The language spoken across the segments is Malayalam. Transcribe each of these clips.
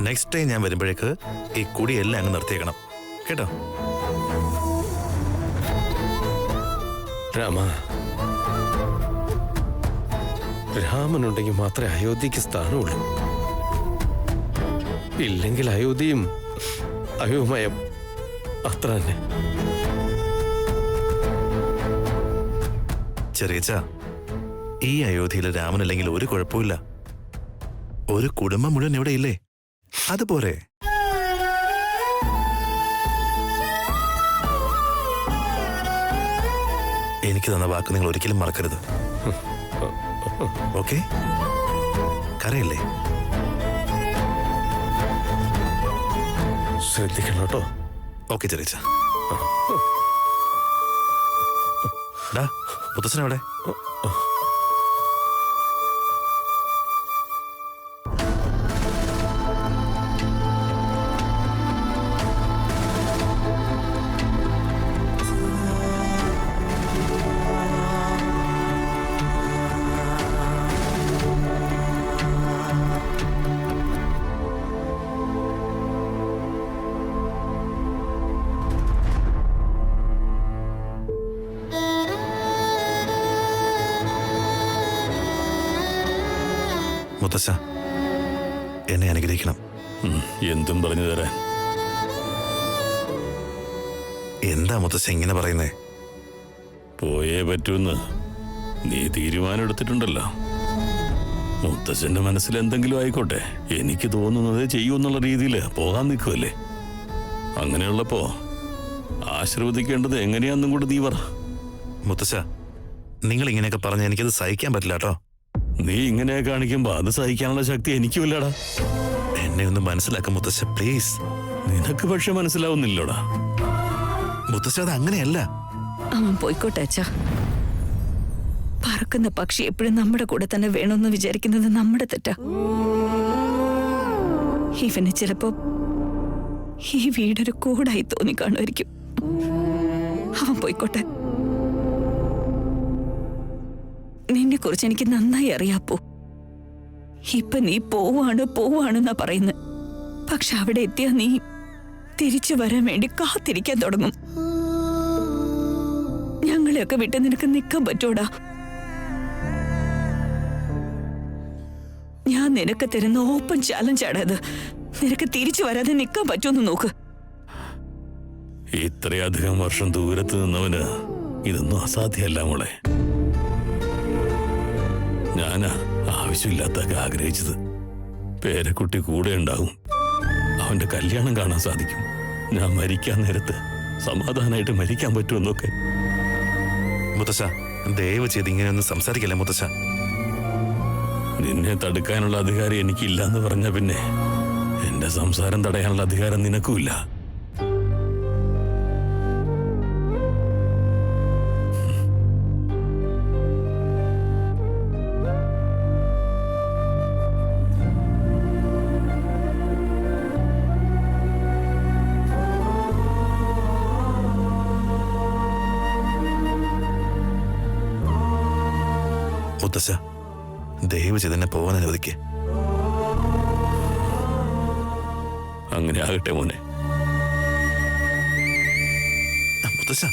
നെക്സ്റ്റ് ടൈം ഞാൻ വരുമ്പോഴേക്ക് ഈ കുടിയെല്ലാം അങ്ങ് നിർത്തിയേക്കണം കേട്ടോ. രാമ, രാമനുണ്ടെങ്കിൽ മാത്രമേ അയോധ്യക്ക് സ്ഥാനമുള്ളൂ. ഇല്ലെങ്കിൽ അയോധ്യയും അയോമയം അത്ര തന്നെ. ചെറിയച്ച, ഈ അയോധ്യയിൽ രാമനില്ലെങ്കിൽ ഒരു കുഴപ്പമില്ല. ഒരു കുടുംബം മുഴുവൻ ഇവിടെ ഇല്ലേ? അതുപോലെ എനിക്ക് തന്ന വാക്ക് നിങ്ങൾ ഒരിക്കലും മറക്കരുത്. ഓക്കെ? കരയില്ലേ? ശ്രദ്ധിക്കണം കേട്ടോ. ഓക്കെ ചെറിയച്ച. മുത്തച്ഛനവിടെ? മുത്തച്ഛ, എന്നെ അനുഗ്രഹിക്കണം. എന്തും പറഞ്ഞു തരാൻ. എന്താ മുത്തച്ഛ ഇങ്ങനെ പറയുന്നേ? പോയേ പറ്റൂന്ന് നീ തീരുമാനം എടുത്തിട്ടുണ്ടല്ലോ. മുത്തച്ഛന്റെ മനസ്സിൽ എന്തെങ്കിലും ആയിക്കോട്ടെ, എനിക്ക് തോന്നുന്നത് ചെയ്യൂന്നുള്ള രീതിയിൽ പോകാൻ നിൽക്കുമല്ലേ. അങ്ങനെയുള്ളപ്പോ ആശീർവദിക്കേണ്ടത് എങ്ങനെയാന്നും കൂടി നീ പറ. മുത്തച്ഛ, നിങ്ങൾ ഇങ്ങനെയൊക്കെ പറഞ്ഞ എനിക്കത് സഹിക്കാൻ പറ്റില്ല കേട്ടോ. നീ ഇങ്ങനെ കാണിക്കുമ്പോ അത് സഹിക്കാനുള്ള ശക്തി എനിക്കുമില്ലടാ. എന്നെ ഒന്ന് മനസ്സിലാക്ക മുത്തച്ഛ, പ്ലീസ്. നിനക്ക് പക്ഷെ മനസ്സിലാവുന്നില്ലോടാ. മുത്തച്ഛ, അത് അങ്ങനെയല്ല. അവൻ പോയിക്കോട്ടെ അച്ഛാ. പറക്കുന്ന പക്ഷി എപ്പോഴും നമ്മുടെ കൂടെ തന്നെ വേണമെന്ന് വിചാരിക്കുന്നത് നമ്മുടെ തെറ്റാ. ഇവന് ചിലപ്പോ ഈ വീടൊരു കൂടായി തോന്നിക്കാണുമായിരിക്കും. അവൻ പോയിക്കോട്ടെ. നിന്നെ കുറിച്ച് എനിക്ക് നന്നായി അറിയാപ്പോ. ഇപ്പൊ നീ പോവാണെന്നാ പറയുന്നത്. പക്ഷെ അവിടെ എത്തിയാ നീ തിരിച്ചു വരാൻ വേണ്ടി കാത്തിരിക്കാൻ തുടങ്ങും. ഞങ്ങളെയൊക്കെ വിട്ട് നിനക്ക് നിൽക്കാൻ പറ്റൂടാ? ഞാൻ നിനക്ക് തരുന്ന ഓപ്പൺ ചാലഞ്ചാണത്. നിനക്ക് തിരിച്ചു വരാതെ നിൽക്കാൻ പറ്റുമെന്ന് നോക്ക്. ഇത്രയധികം വർഷം ദൂരത്ത് നിന്നവന് ഇതൊന്നും അസാധ്യമല്ല മോളെ. ഞാനാ ആവശ്യമില്ലാത്തൊക്കെ ആഗ്രഹിച്ചത്. പേരക്കുട്ടി കൂടെ ഉണ്ടാവും, അവന്റെ കല്യാണം കാണാൻ സാധിക്കും, ഞാൻ മരിക്കാൻ നേരത്ത് സമാധാനമായിട്ട് മരിക്കാൻ പറ്റുമെന്നൊക്കെ. മുത്തച്ഛ, ദയവ് ചെയ്ത് ഇങ്ങനെയൊന്നും സംസാരിക്കല്ലേ മുത്തച്ഛ. നിന്നെ തടുക്കാനുള്ള അധികാരം എനിക്കില്ലാന്ന് പറഞ്ഞ പിന്നെ എന്റെ സംസാരം തടയാനുള്ള അധികാരം നിനക്കുമില്ല. മുത്തച്ഛ, ദയവ് ചെയ്ത് എന്നെ പോകാൻ അനുവദിക്കേ. അങ്ങനെ ആകട്ടെ മോനെ. മുത്തച്ഛ,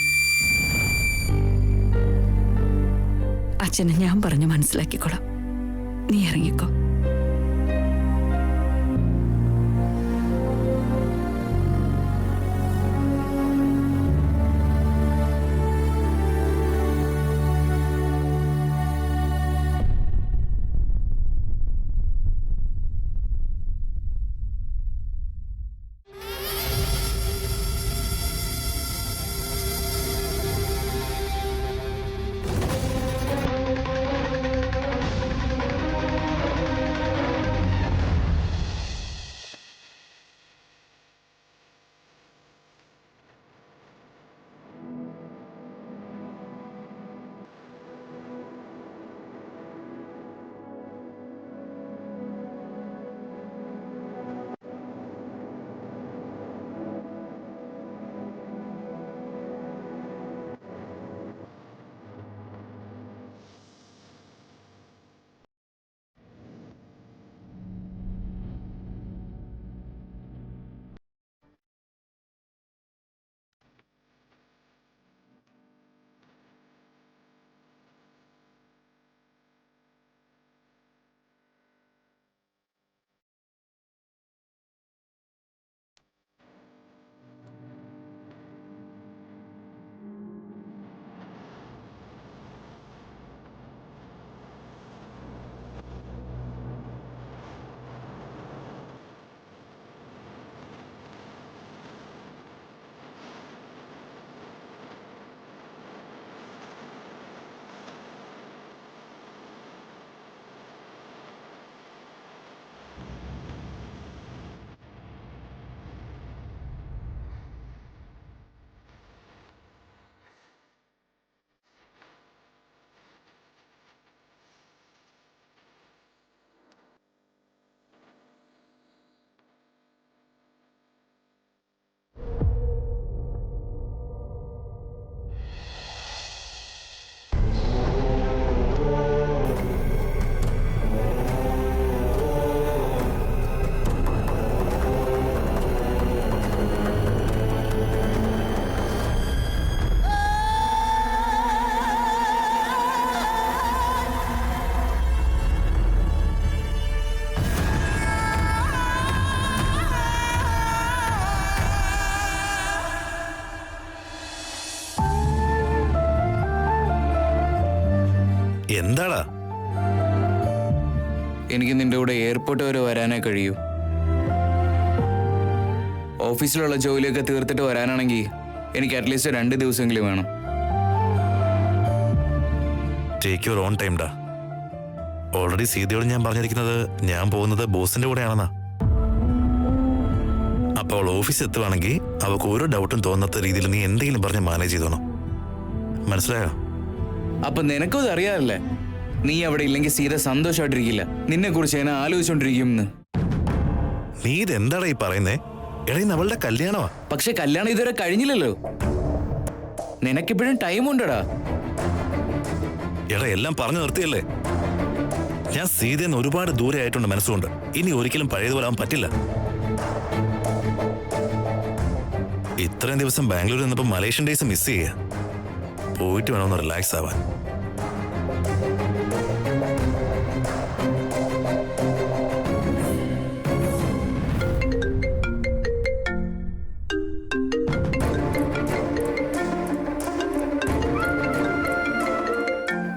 അച്ഛനെ ഞാൻ പറഞ്ഞു മനസ്സിലാക്കിക്കോളാം. നീ ഇറങ്ങിക്കോ. എന്താടാ? എനിക്ക് നിന്റെ കൂടെ എയർപോർട്ട് വരെ വരാനേ കഴിയൂ. ഓഫീസിലുള്ള ജോലിയൊക്കെ തീർത്തിട്ട് വരാനാണെങ്കിൽ എനിക്ക് അറ്റ്ലീസ്റ്റ് 2 ദിവസമെങ്കിലും വേണം. ടേക്ക് യുവർ ഓൺ ടൈം ഡാ. ഓൾറെഡി സീതയോട് ഞാൻ പറഞ്ഞിരിക്കുന്നത് ഞാൻ പോകുന്നത് ബോസിന്റെ കൂടെയാണെന്നാ. അപ്പോൾ ഓഫീസ് എത്തുവാണെങ്കിൽ അവൾക്ക് ഒരു ഡൗട്ടും തോന്നാത്ത രീതിയിൽ നീ എന്തെങ്കിലും പറഞ്ഞ് മാനേജ് ചെയ്തോണം. മനസ്സിലായോ? അപ്പൊ നിനക്കും ഇത് അറിയാറില്ലേ, നീ അവിടെ ഇല്ലെങ്കിൽ സീത സന്തോഷമായിട്ടിരിക്കില്ല. നിന്നെ കുറിച്ച് ഞാൻ ആലോചിച്ചോണ്ടിരിക്കും. നീ ഇതെന്താടാ ഈ പറയുന്നേ? എടീ, അവളുടെ കല്യാണമാ. പക്ഷെ കല്യാണം ഇതുവരെ കഴിഞ്ഞില്ലല്ലോ. നിനക്കിപ്പോഴും ടൈം ഉണ്ടടാ. എടാ, എല്ലാം പറഞ്ഞു നിർത്തിയല്ലേ. ഞാൻ സീതയെന്ന് ഒരുപാട് ദൂരെ ആയിട്ടുണ്ട് മനസ്സുകൊണ്ട്. ഇനി ഒരിക്കലും പഴയതുപോലെ ആവാൻ പറ്റില്ല. ഇത്രയും ദിവസം ബാംഗ്ലൂരിൽ നിന്നപ്പോൾ മലേഷ്യൻ ഡേയ്സ് മിസ് ചെയ്യുക. പോയിട്ട് വേണമെന്ന് റിലാക്സ് ആവാൻ.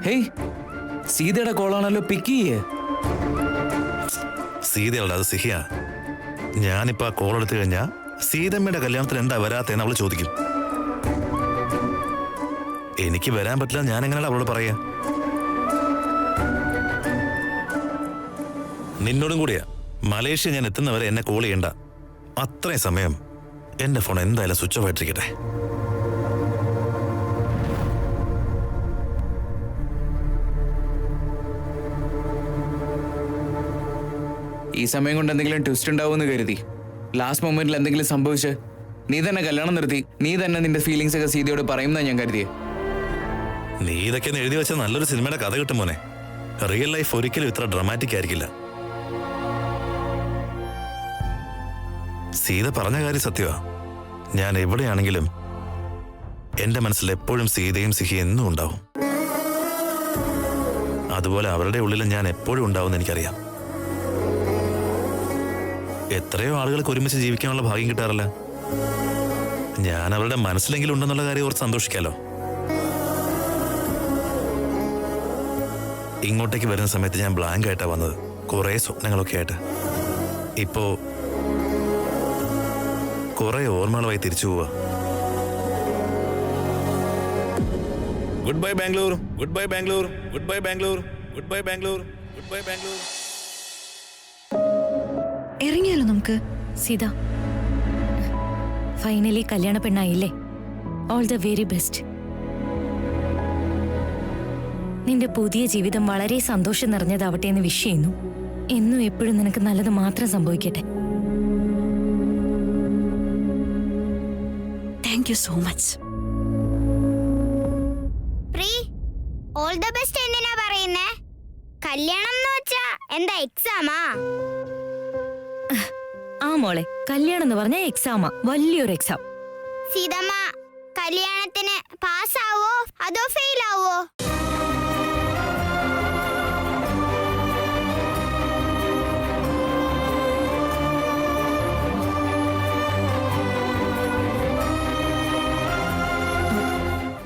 ഹേയ്, സീതയുടെ കോളാണല്ലോ, പിക്ക് ചെയ്യേ. സീതയല്ല, അത് സിഹിയ. ഞാനിപ്പോ ആ കോൾ എടുത്തു കഴിഞ്ഞാൽ സീതമ്മയുടെ കല്യാണത്തിന് എന്താ വരാത്തേന്ന് അവള് ചോദിക്കും. എനിക്ക് വരാൻ പറ്റില്ല, ഞാൻ എങ്ങനെയാണ് അവളോട് പറയാ? നിന്നോടും കൂടിയാ. മലേഷ്യ ഞാൻ എത്തുന്നവരെ എന്നെ കോൾ ചെയ്യണ്ട. അത്രയും സമയം എന്റെ ഫോൺ എന്തായാലും സ്വിച്ച് ഓഫ് ആയിട്ടിരിക്കട്ടെ. ഈ സമയം കൊണ്ട് എന്തെങ്കിലും ട്വിസ്റ്റ് ഉണ്ടാവുമെന്ന് കരുതി ലാസ്റ്റ് മൊമെന്റിൽ എന്തെങ്കിലും സംഭവിച്ച് നീ തന്നെ കല്യാണം നിർത്തി നീ തന്നെ നിന്റെ ഫീലിങ്സ് ഒക്കെ സീതയോട് പറയുമെന്നാ ഞാൻ കരുതിയേ. നീ ഇതൊക്കെ എഴുതി വെച്ച നല്ലൊരു സിനിമയുടെ കഥ കിട്ടും മോനെ. റിയൽ ലൈഫ് ഒരിക്കലും ഇത്ര ഡ്രാമാറ്റിക് ആയിരിക്കില്ല. സീത പറഞ്ഞ കാര്യം സത്യമാ. ഞാൻ എവിടെയാണെങ്കിലും എന്റെ മനസ്സിൽ എപ്പോഴും സീതയും സിഹി എന്നും ഉണ്ടാവും. അതുപോലെ അവരുടെ ഉള്ളിലും ഞാൻ എപ്പോഴും ഉണ്ടാവും എന്ന് എനിക്കറിയാം. എത്രയോ ആളുകൾക്ക് ഒരുമിച്ച് ജീവിക്കാനുള്ള ഭാഗ്യം കിട്ടാറില്ല. ഞാൻ അവരുടെ മനസ്സിലെങ്കിലും ഉണ്ടെന്നുള്ള കാര്യം ഓർത്ത് സന്തോഷിക്കാലോ. ഇങ്ങോട്ടേക്ക് വരുന്ന സമയത്ത് ഞാൻ ബ്ലാങ്ക് ആയിട്ടാ വന്നത്, കുറെ സ്വപ്നങ്ങളൊക്കെ ആയിട്ട്. ഇപ്പോ കുറെ ഓർമ്മകളുമായി തിരിച്ചു പോവാ. Goodbye Bangalore, goodbye Bangalore, goodbye Bangalore, goodbye Bangalore, goodbye Bangalore. ഇറങ്ങിയാലോ നമുക്ക്? സീത, ഫൈനലി കല്യാണ പെണ്ണായില്ലേ? All the very best. നിന്റെ പുതിയ ജീവിതം വളരെ സന്തോഷം നിറഞ്ഞതാവട്ടെ എന്ന് വിഷ് ചെയ്യുന്നു. എന്നും എപ്പോഴും നിനക്ക് നല്ലത് മാത്രം സംഭവിക്കട്ടെ. Thank you so much. All the best എന്തിനാ പറയുന്നേ? കല്യാണം എന്ന് വെച്ചാ എന്താ എക്സാമാ? ആ മോളെ, കല്യാണം എന്ന് പറഞ്ഞ എക്സാമാ, വലിയൊരു എക്സാം. സീതമ്മ, കല്യാണത്തിന് പാസ്സാവോ അതോ ഫെയിൽ ആവോ?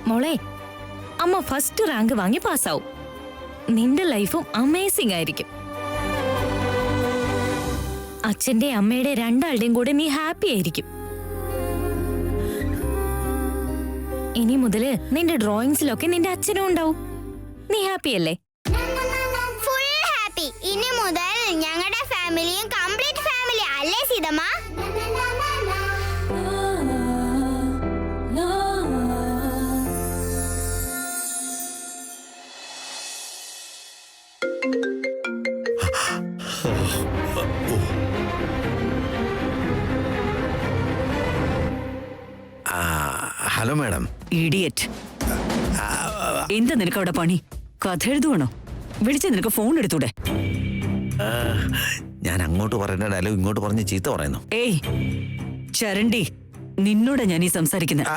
മോളെ, അമ്മ ഫസ്റ്റ് റാങ്ക് വാങ്ങി പാസ്സാവും. നിന്റെ ലൈഫും അമേസിംഗ് ആയിരിക്കും. അച്ഛന്റെ അമ്മയുടെ രണ്ടാളുടെയും കൂടെ നീ ഹാപ്പി ആയിരിക്കും. ഇനി മുതല് നിന്റെ ഡ്രോയിങ്സിലൊക്കെ നിന്റെ അച്ഛനും ഉണ്ടാവും. നീ ഹാപ്പി അല്ലേ? Full happy. ഇനി മുതൽ ഞങ്ങളുടെ ഫാമിലിയും കംപ്ലീറ്റ് ഫാമിലി അല്ലേ സീതമ്മ? Hello madam. ഇഡിയറ്റ്. എന്താ നിനക്ക് അവിടെ പണി? കഥ എഴുതുവാണോ? വിളിച്ച നിനക്ക് ഫോൺ എടുത്തൂടെ? ഞാൻ അങ്ങോട്ട് പറയുന്ന ഡയലോഗ് ഇങ്ങോട്ട് പറഞ്ഞ് ചീത്ത പറയുന്നു. ഏയ് ചരണ്ടി, നിന്നോടാ ഞാൻ ഈ സംസാരിക്കുന്നത്.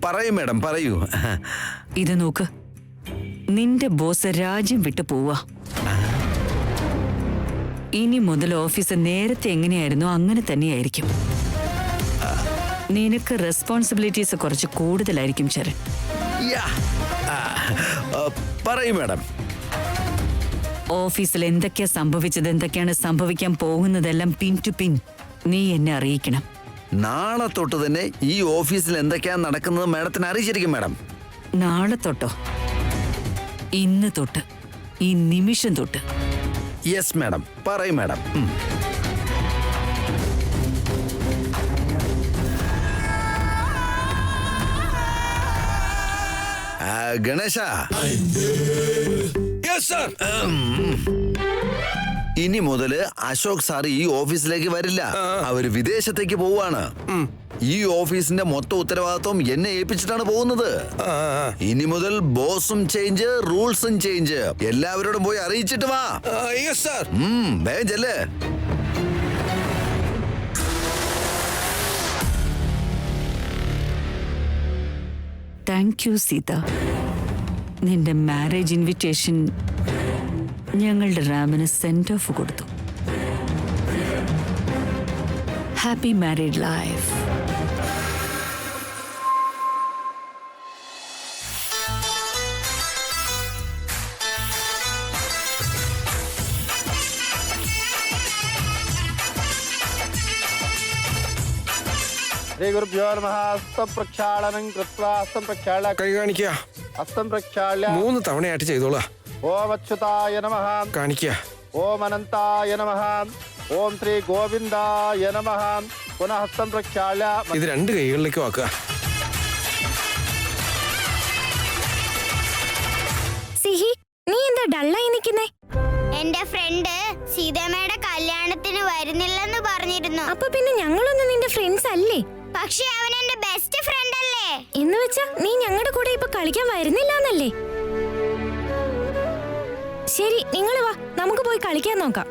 പറയൂ മാഡം, പറയൂ. ഇത് നോക്ക്, നിന്റെ ബോസ് രാജ്യം വിട്ടു പോവാ. ഇനി മുതൽ ഓഫീസ് നേരത്തെ എങ്ങനെയായിരുന്നോ അങ്ങനെ തന്നെയായിരിക്കും. നിനക്ക് റെസ്പോൺസിബിലിറ്റീസ് കുറച്ച് കൂടുതലായിരിക്കും ചരൺ. പറയൂ മാഡം. ഓഫീസിൽ എന്തൊക്കെയാ സംഭവിച്ചത്, എന്തൊക്കെയാണ് സംഭവിക്കാൻ പോകുന്നതെല്ലാം പിൻ ടു പിൻ നീ എന്നെ അറിയിക്കണം. നാളെ തൊട്ട് തന്നെ ഈ ഓഫീസിൽ എന്തൊക്കെയാണ് നടക്കുന്നത് മാഡത്തിന് അറിയിച്ചിരിക്കും മാഡം. നാളെ തൊട്ടോ? ഇന്ന് തൊട്ട്, ഈ നിമിഷം തൊട്ട്. യെസ് മാഡം, പറയും മാഡം. ഗണേശ, ഇനി മുതല് അശോക് സാർ ഈ ഓഫീസിലേക്ക് വരില്ല. അവര് വിദേശത്തേക്ക് പോവാണ്. ഈ ഓഫീസിന്റെ മൊത്തം ഉത്തരവാദിത്വം എന്നെ ഏൽപ്പിച്ചിട്ടാണ് പോകുന്നത്. ഇനി മുതൽ ബോസും ചേഞ്ച്, റൂൾസും ചേഞ്ച്. എല്ലാവരോടും പോയി അറിയിച്ചിട്ട് വാ. വേഗം ചെല്ല്. Thank you Sita. നിന്റെ മാരേജ് ഇൻവിറ്റേഷൻ ഞങ്ങളുടെ റാമിന് സെൻഡ് ഓഫ് കൊടുത്തു. Happy married life. ശ്രീഗുരുഭ്യോ നമഃ. ഹസ്തം പ്രക്ഷാളനം കൃത്വാ ഹസ്തം പ്രക്ഷാള കൈ കാണിക്കുക. ഹസ്തം പ്രക്ഷാള്യ 3 തവണയായിട്ട് ചെയ്തോളാ. ഓം അച്യുതായ നമഃ. കാണിക്കുക. ഓം അനന്തായ നമഃ. ഓം ശ്രീ ഗോവിന്ദായ നമഃ. പുനഃ ഹസ്തം പ്രക്ഷാള്യ. ഇത് 2 കൈകളിലേക്ക് വാക്കുക. സിഹി, നീ എന്താ ഡള്ളായി നിൽക്കുന്നേ? എന്റെ ഫ്രണ്ട് സീതമ്മയുടെ കല്യാണത്തിന് വരുന്നില്ലെന്ന് പറഞ്ഞിരുന്നു. അപ്പൊ പിന്നെ ഞങ്ങളൊന്നും നിന്റെ ഫ്രണ്ട്സ് അല്ലേ? പക്ഷെ അവൻ എന്റെ ബെസ്റ്റ് ഫ്രണ്ട് അല്ലേ? എന്ന് വെച്ചാ നീ ഞങ്ങളുടെ കൂടെ ഇപ്പൊ കളിക്കാൻ വരുന്നില്ലാന്നല്ലേ? ശരി, നിങ്ങൾ വാ, നമുക്ക് പോയി കളിക്കാൻ നോക്കാം.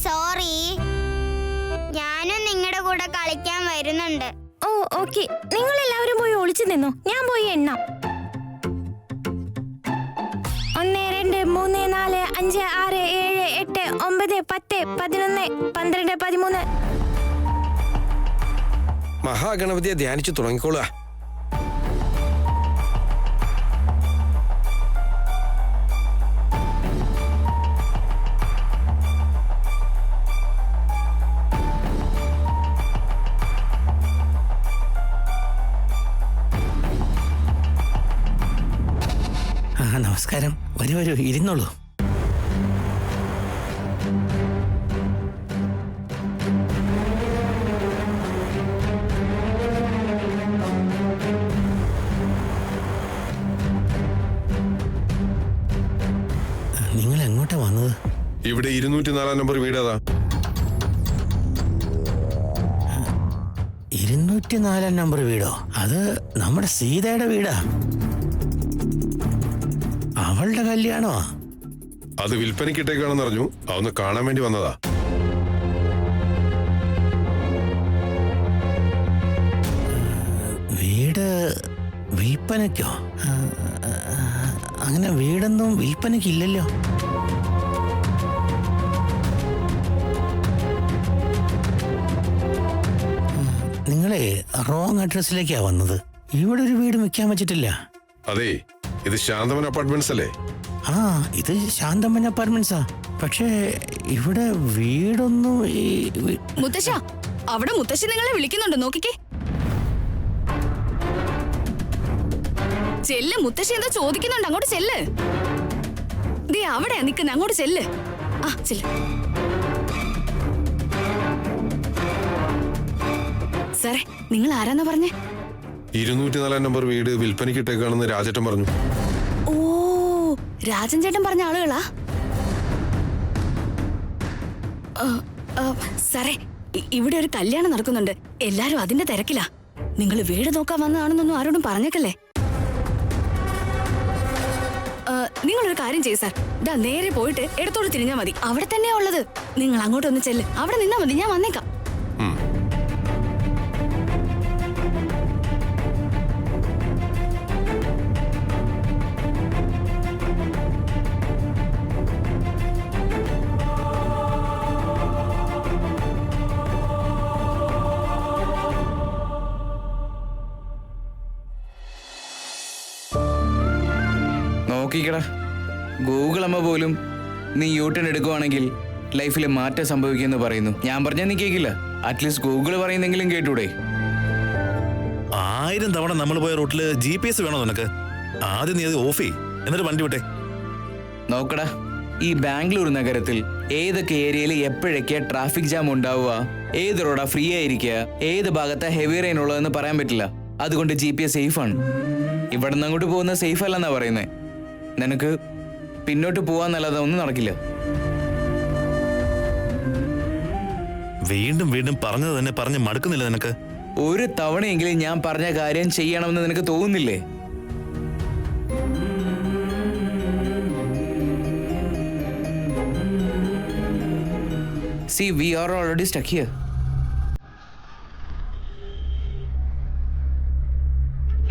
സോറി, ഞാനും നിങ്ങളുടെ കൂടെ കളിക്കാൻ വരുന്നുണ്ട്. ഓ ഓക്കെ, നിങ്ങൾ എല്ലാവരും പോയി ഒളിച്ചു നിന്നോ, ഞാൻ പോയി എണ്ണാം. 1 2 3 4 5 6 7 8 9 10 11 12 13. മഹാഗണപതിയെ ധ്യാനിച്ചു തുടങ്ങിക്കോളുക. നമസ്കാരം. വരൂ, ഇരുന്നോളൂ. നിങ്ങൾ എങ്ങോട്ടാ വന്നത്? ഇവിടെ 204 നമ്പർ വീടേതാ? 204 നമ്പർ വീടോ? അത് നമ്മുടെ സീതയുടെ വീടാ. അവളുടെ കല്യാണോ? അത് വിൽപ്പനയ്ക്കിട്ടേക്കാണെന്ന് അറിഞ്ഞു. അതൊന്ന് കാണാൻ വേണ്ടി വന്നതാ. വീട് വിൽപ്പനയ്ക്കോ? അങ്ങനെ വീടൊന്നും വിൽപ്പനയ്ക്കില്ലല്ലോ. നിങ്ങളെ റോങ് അഡ്രസ്സിലേക്കാ വന്നത്. ഇവിടെ ഒരു വീട് വെക്കാൻ വെച്ചിട്ടില്ല. അതെ, ഇത് ശാന്തമൻ അപ്പാർട്ട്മെന്റ്സ് അല്ലേ? ആ, ഇത് ശാന്തമൻ അപ്പാർട്ട്മെന്റ്സാ. പക്ഷേ ഇവിടെ വീടൊന്നും മുത്തശ്ശ, അവിടെ മുത്തശ്ശി നിങ്ങളെ വിളിക്കുന്നുണ്ട്, നോക്കിക്കേ. ചെല്ല്, മുത്തശ്ശി എന്താ ചോദിക്കുന്നുണ്ട്, അങ്ങോട്ട് ചെല്ല്. ദേ അവിടെയാ നിക്കുന്ന, അങ്ങോട്ട് ചെല്ല്. ആ ചെല്ല്. സാറേ, നിങ്ങൾ ആരാന്നാ പറഞ്ഞേ? 204 നമ്പർ വീട് വിൽപ്പനയ്ക്കിട്ടേക്കാണെന്ന് രാജേട്ടൻ പറഞ്ഞു. ഓ, രാജൻ ചേട്ടൻ പറഞ്ഞ ആളുകളാ? സാറേ, ഇവിടെ ഒരു കല്യാണം നടക്കുന്നുണ്ട്. എല്ലാരും അതിന്റെ തിരക്കിലാ. നിങ്ങൾ വീട് നോക്കാൻ വന്നതാണെന്നൊന്നും ആരോടും പറഞ്ഞേക്കല്ലേ. നിങ്ങളൊരു കാര്യം ചെയ്യ് സാർ, ഇതാ നേരെ പോയിട്ട് ഇടത്തോട് തിരിഞ്ഞാൽ മതി. അവിടെ തന്നെയാ ഉള്ളത്. നിങ്ങൾ അങ്ങോട്ടൊന്ന് ചെല്ല്, അവിടെ നിന്നാ മതി, ഞാൻ വന്നേക്കാം. നോക്കിക്കടാ, ഗൂഗിൾ അമ്മ പോലും നീ യൂട്ടേൺ എടുക്കുവാണെങ്കിൽ ലൈഫിൽ മാറ്റം സംഭവിക്കുമെന്ന് പറയുന്നു. ഞാൻ പറഞ്ഞാൽ നീ കേൾക്കില്ല. At least Google പറയുന്നെങ്കിലും കേട്ടൂടെ? 1000 തവണ നമ്മൾ പോയ റൂട്ടില് GPS വേണോ നിനക്ക്? ആദ്യം നീ അത് ഓഫ് ചെയ്യ്, എന്നിട്ട് വണ്ടി വിട്ടെ. നോക്കടാ, ഈ ബാംഗ്ലൂർ നഗരത്തിൽ ഏതൊക്കെ ഏരിയയിൽ എപ്പോഴൊക്കെ ട്രാഫിക് ജാം ഉണ്ടാവുക, ഏത് റോഡാ ഫ്രീ ആയിരിക്കുക, ഏത് ഭാഗത്താ ഹെവി റെയിൻ ഉള്ളതെന്ന് പറയാൻ പറ്റില്ല. അതുകൊണ്ട് GPS സേഫാണ്. ഇവിടെ നിന്ന് അങ്ങോട്ട് പോകുന്നത് സേഫ് അല്ലെന്നാ പറയുന്നത്. നിനക്ക് പിന്നോട്ട് പോവാന്നല്ലാതെ ഒന്നും നടക്കില്ല. വീണ്ടും വീണ്ടും പറഞ്ഞത് തന്നെ പറഞ്ഞ് മടുക്കുന്നില്ല നിനക്ക്? ഒരു തവണയെങ്കിലും ഞാൻ പറഞ്ഞ കാര്യം ചെയ്യണമെന്ന് നിനക്ക് തോന്നുന്നില്ലേ? See, we are already stuck here.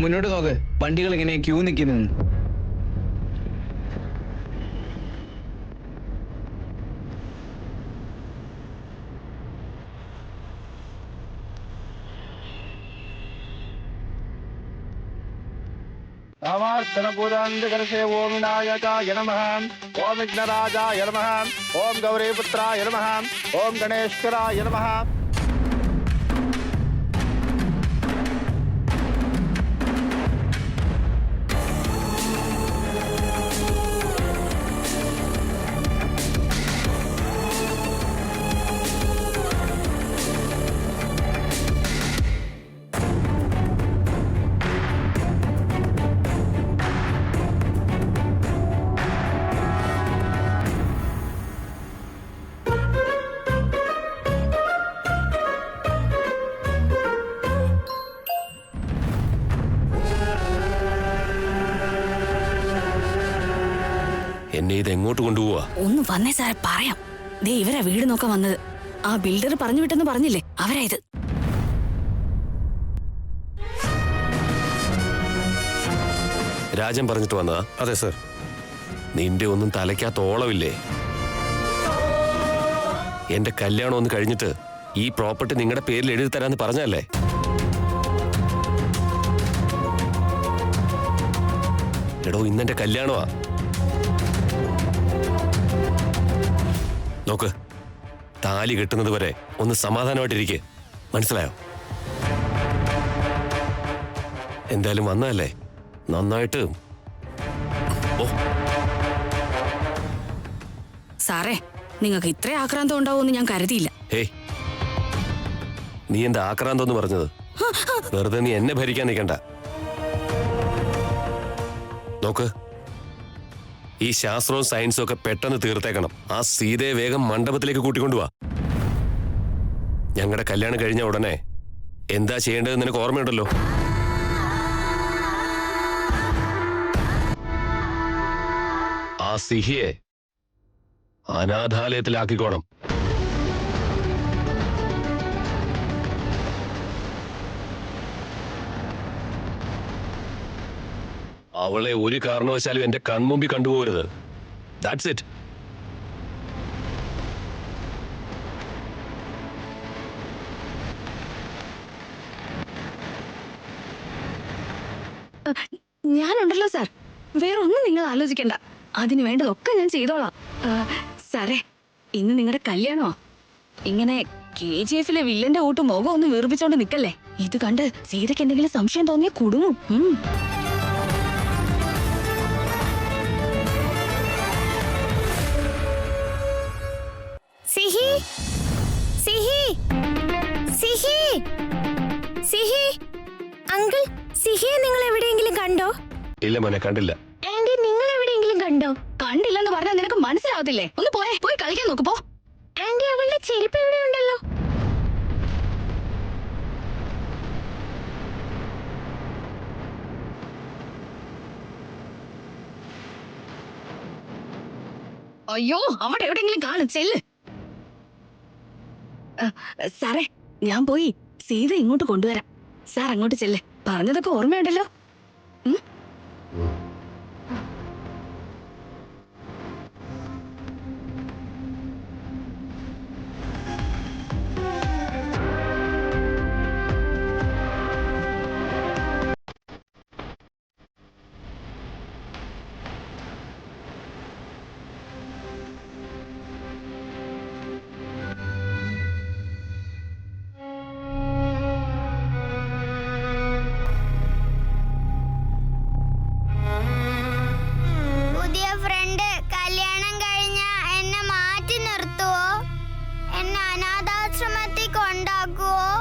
മുന്നോട്ട് നോക്ക്, വണ്ടികൾ ഇങ്ങനെ ക്യൂ നിൽക്കുന്നു. रामार्चनपूजान्तिकर्षे ओम विनायकाय नमः, ओम विघ्नराजाय नमः, ओम गौरीपुत्राय नमः, ओम गणेश्वराय नमः. എന്നെ ഇത് എങ്ങോട്ട് കൊണ്ടുപോവാ? ഒന്ന് വന്നേ സാർ, പറയാം. ദേ ഇവരാ വീട് നോക്കാൻ വന്നത്. ആ ബിൽഡർ പറഞ്ഞു വിട്ടെന്ന് പറഞ്ഞില്ലേ, അവരാ ഇത്. രാജൻ പറഞ്ഞിട്ട് വന്നതാ? അതെ സർ. നിന്റെ ഒന്നും തലയ്ക്കകത്ത് ഓളമില്ലേ? എന്റെ കല്യാണം ഒന്ന് കഴിഞ്ഞിട്ട് ഈ പ്രോപ്പർട്ടി നിങ്ങളുടെ പേരിൽ എഴുതി തരാന്ന് പറഞ്ഞല്ലേ? എടോ, ഇന്നെന്റെ കല്യാണമാ. നോക്ക്, താലി കെട്ടുന്നത് വരെ ഒന്ന് സമാധാനമായിട്ടിരിക്കെ, മനസ്സിലായോ? എന്തായാലും വന്നതല്ലേ, നന്നായിട്ട്. ഓ സാറേ, നിങ്ങൾക്ക് ഇത്ര ആക്രാന്തം ഉണ്ടാവുമെന്ന് ഞാൻ കരുതിയില്ല. ഹേയ്, നീ എന്താ ആക്രാന്തം എന്ന് പറഞ്ഞത്? വെറുതെ നീ എന്നെ ഭരിക്കാൻ നിൽക്കണ്ട. നോക്ക്, ഈ ശാസ്ത്രവും സയൻസും ഒക്കെ പെട്ടെന്ന് തീർത്തേക്കണം. ആ സീതയെ വേഗം മണ്ഡപത്തിലേക്ക് കൂട്ടിക്കൊണ്ടുവാ. ഞങ്ങളുടെ കല്യാണം കഴിഞ്ഞ ഉടനെ എന്താ ചെയ്യേണ്ടത് നിനക്ക് ഓർമ്മയുണ്ടല്ലോ? ആ സിഹിയെ അനാഥാലയത്തിലാക്കിക്കോണം. അവളെ ഒരു കാരണവശാലും എന്റെ കൺമുമ്പിൽ കണ്ടുപോകരുത്. That's it. ഞാനുണ്ടല്ലോ സാർ, വേറൊന്നും നിങ്ങൾ ആലോചിക്കണ്ട. അതിനു വേണ്ടതൊക്കെ ഞാൻ ചെയ്തോളാം. സാറേ, ഇന്ന് നിങ്ങളുടെ കല്യാണോ? ഇങ്ങനെ KGF-ലെ വില്ലന്റെ കൂട്ട് മുഖം ഒന്ന് വീർപ്പിച്ചോണ്ട് നിക്കല്ലേ. ഇത് കണ്ട് സീതയ്ക്ക് എന്തെങ്കിലും സംശയം തോന്നിയ കുടുങ്ങും. സിഹി, സിഹി, സിഹി, സിഹി. അങ്കിൾ, സിഹിയെ നിങ്ങൾ എവിടെയെങ്കിലും കണ്ടോ? ഇല്ല മോനെ, കണ്ടില്ല. ആന്റി, നിങ്ങൾ എവിടെയെങ്കിലും കണ്ടോ? കണ്ടില്ലെന്ന് പറഞ്ഞാൽ നിനക്ക് മനസ്സിലാവത്തില്ലേ? ഒന്ന് പോയി കളിക്കാൻ നോക്ക്, പോ. ആന്റി, അവളുടെ ചെരുപ്പ് ഇവിടെ ഉണ്ടല്ലോ. അയ്യോ, അവിടെ എവിടെയെങ്കിലും കാണും, ചെല്ല്. സാറേ, ഞാൻ പോയി സീത ഇങ്ങോട്ട് കൊണ്ടുവരാം. സാർ അങ്ങോട്ട് ചെല്ല്. പറഞ്ഞതൊക്കെ ഓർമ്മയുണ്ടല്ലോ? നടക്കുവോ?